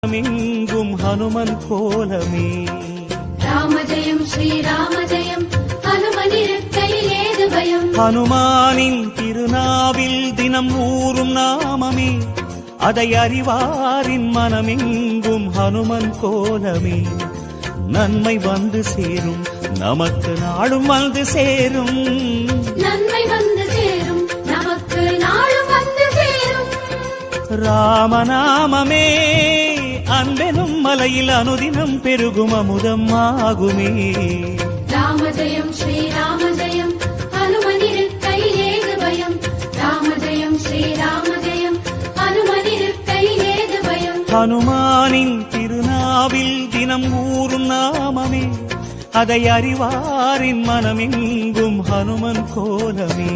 எங்கும் ஹனுமன் கோலமே. ராமஜயம் ஸ்ரீராமஜயம் ஹனுமனிருக்கையில் ஏது பயம். ஹனுமானின் திருநாவில் தினம் ஊறும் நாமமே, அதை அறிவாரின் மனமெங்கும் ஹனுமன் கோலமே. நன்மை வந்து சேரும், நமக்கு நாளும் வந்து சேரும். நன்மை வந்து சேரும், நமக்கு நாளும் வந்து சேரும். ராமநாமமே அன்பெனும் மலையில் அனுதினம் பெருகும் அமுதம் ஆகுமே. ராமஜயம் ஸ்ரீராமஜயம் ஹனுமனிருக்கையில் ஏது பயம். ராமஜயம் ஸ்ரீராமஜயம் ஹனுமனிருக்கையில் ஏது பயம். ஹனுமானின் திருநாவில் தினம் ஊறும் நாமமே, அதை அறிவாரின் மனமெங்கும் ஹனுமன் கோலமே.